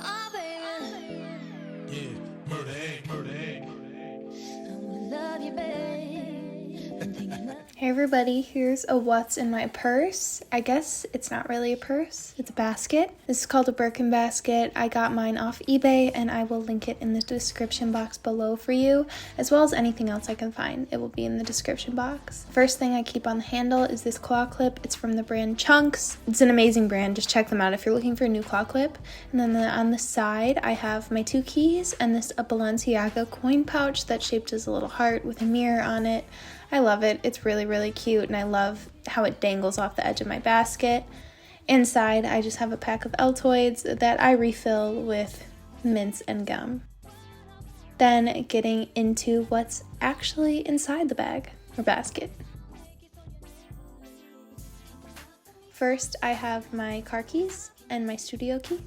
Oh, baby. Yeah, murder egg, murder egg. I wanna love you, babe. I'm thinking of Hey everybody, here's a what's in my purse. I guess it's not really a purse, it's a basket. This is called a Birkin basket. I got mine off eBay and I will link it in the description box below for you, as well as anything else I can find. It will be in the description box. First thing I keep on the handle is this claw clip. It's from the brand Chunks. It's an amazing brand, just check them out if you're looking for a new claw clip. And then on the side, I have my 2 keys and this a balenciaga coin pouch that's shaped as a little heart with a mirror on it. I love it. It's really, really cute, and I love how it dangles off the edge of my basket. Inside, I just have a pack of Altoids that I refill with mints and gum. Then getting into what's actually inside the bag or basket. First, I have my car keys and my studio key.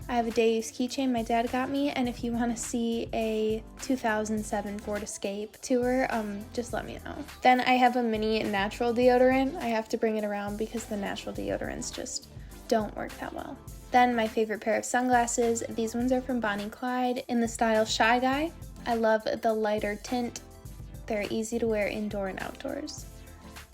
I have a day-use keychain my dad got me, and if you want to see a 2007 Ford Escape tour, just let me know. Then I have a mini natural deodorant. I have to bring it around because the natural deodorants just don't work that well. Then my favorite pair of sunglasses. These ones are from Bonnie Clyde in the style Shy Guy. I love the lighter tint. They're easy to wear indoor and outdoors.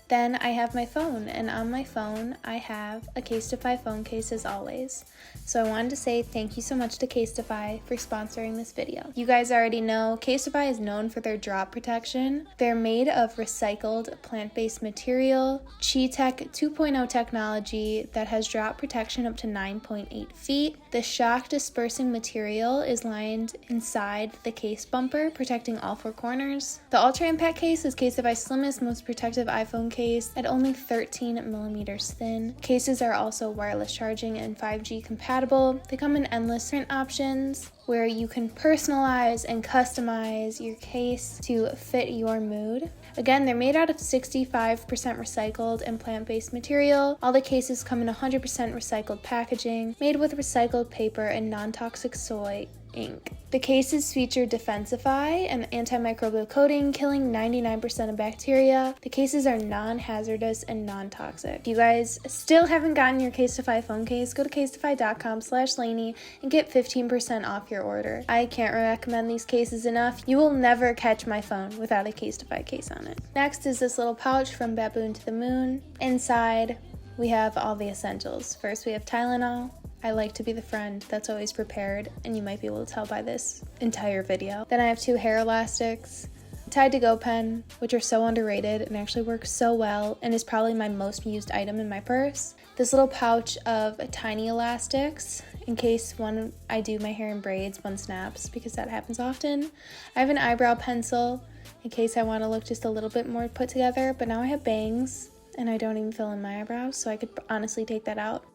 Then I have my phone, and on my phone I have a Casetify phone case as always. So I wanted to say thank you so much to Casetify for sponsoring this video. You guys already know Casetify is known for their drop protection. They're made of recycled plant-based material, Chi-Tech 2.0 technology that has drop protection up to 9.8 feet. The shock dispersing material is lined inside the case bumper, protecting all 4 corners. The Ultra Impact case is Casetify's slimmest, most protective iPhone case at only 13 millimeters thin. Cases are also wireless charging and 5G compatible. They come in endless print options where you can personalize and customize your case to fit your mood. Again, they're made out of 65% recycled and plant-based material. All the cases come in 100% recycled packaging, made with recycled paper and non-toxic soy ink. The cases feature Defensify, an antimicrobial coating killing 99% of bacteria. The cases are non-hazardous and non-toxic. If you guys still haven't gotten your Casetify phone case, go to casetify.com/Lainey and get 15% off your order. I can't recommend these cases enough. You will never catch my phone without a Casetify case on it. Next is this little pouch from Baboon to the Moon. Inside, we have all the essentials. First, we have Tylenol. I like to be the friend that's always prepared, and you might be able to tell by this entire video. Then I have 2 hair elastics, a Tide to Go pen, which are so underrated and actually work so well and is probably my most used item in my purse. This little pouch of tiny elastics in case when I do my hair in braids, one snaps, because that happens often. I have an eyebrow pencil in case I want to look just a little bit more put together, but now I have bangs and I don't even fill in my eyebrows, so I could honestly take that out.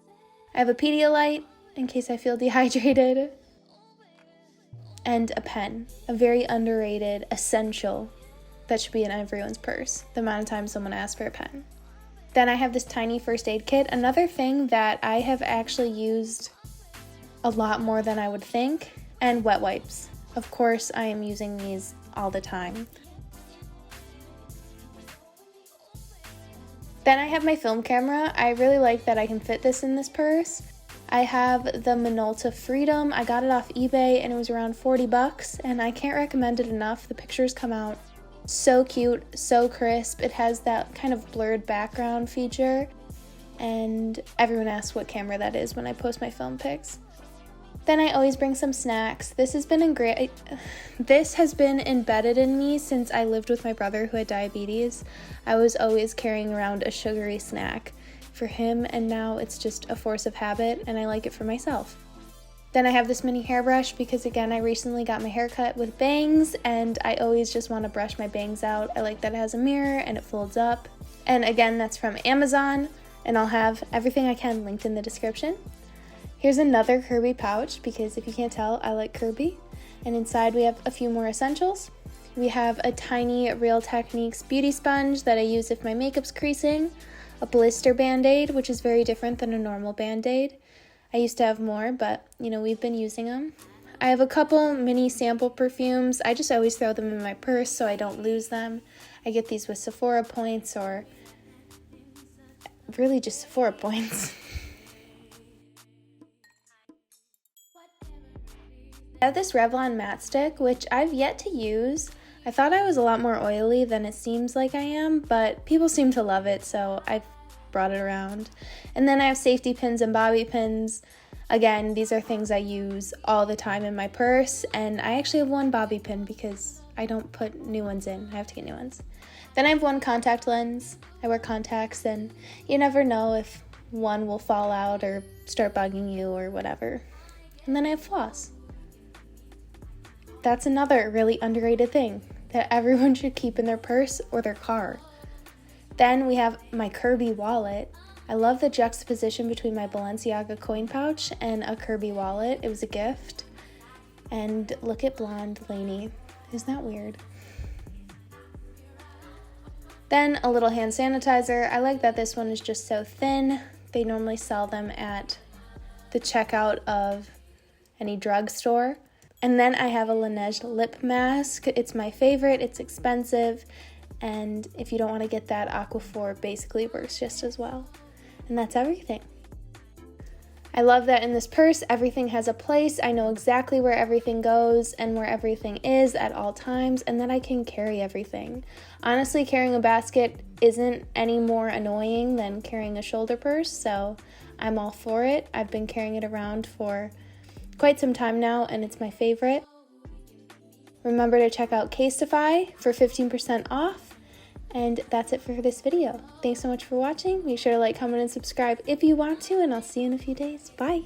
I have a Pedialyte in case I feel dehydrated, and a pen, a very underrated essential that should be in everyone's purse, the amount of times someone asks for a pen. Then I have this tiny first aid kit, another thing that I have actually used a lot more than I would think, and wet wipes. Of course, I am using these all the time. Then I have my film camera. I really like that I can fit this in this purse. I have the Minolta Freedom. I got it off eBay and it was around 40 bucks, and I can't recommend it enough. The pictures come out so cute, so crisp. It has that kind of blurred background feature, and everyone asks what camera that is when I post my film pics. Then I always bring some snacks. This has been embedded in me since I lived with my brother who had diabetes. I was always carrying around a sugary snack for him, and now it's just a force of habit and I like it for myself. Then I have this mini hairbrush because, again, I recently got my hair cut with bangs and I always just want to brush my bangs out. I like that it has a mirror and it folds up. And again, that's from Amazon, and I'll have everything I can linked in the description. Here's another Kirby pouch because, if you can't tell, I like Kirby. And inside we have a few more essentials. We have a tiny Real Techniques beauty sponge that I use if my makeup's creasing, a blister band-aid, which is very different than a normal band-aid. I used to have more, but we've been using them. I have a couple mini sample perfumes. I just always throw them in my purse so I don't lose them. I get these with Sephora points, or really just Sephora points. I have this Revlon matte stick, which I've yet to use. I thought I was a lot more oily than it seems like I am, but people seem to love it, so I've brought it around. And then I have safety pins and bobby pins. Again, these are things I use all the time in my purse, and I actually have one bobby pin because I don't put new ones in. I have to get new ones. Then I have one contact lens. I wear contacts, and you never know if one will fall out or start bugging you or whatever. And then I have floss. That's another really underrated thing that everyone should keep in their purse or their car. Then we have my Kirby wallet. I love the juxtaposition between my Balenciaga coin pouch and a Kirby wallet. It was a gift. And look at blonde Lainey. Isn't that weird? Then a little hand sanitizer. I like that this one is just so thin. They normally sell them at the checkout of any drugstore. And then I have a Laneige lip mask. It's my favorite. It's expensive. And if you don't want to get that, Aquaphor basically works just as well. And that's everything. I love that in this purse, everything has a place. I know exactly where everything goes and where everything is at all times, and that I can carry everything. Honestly, carrying a basket isn't any more annoying than carrying a shoulder purse, so I'm all for it. I've been carrying it around for quite some time now, and it's my favorite. Remember to check out Casetify for 15% off. And that's it for this video. Thanks so much for watching. Make sure to like, comment, and subscribe if you want to, and I'll see you in a few days. Bye!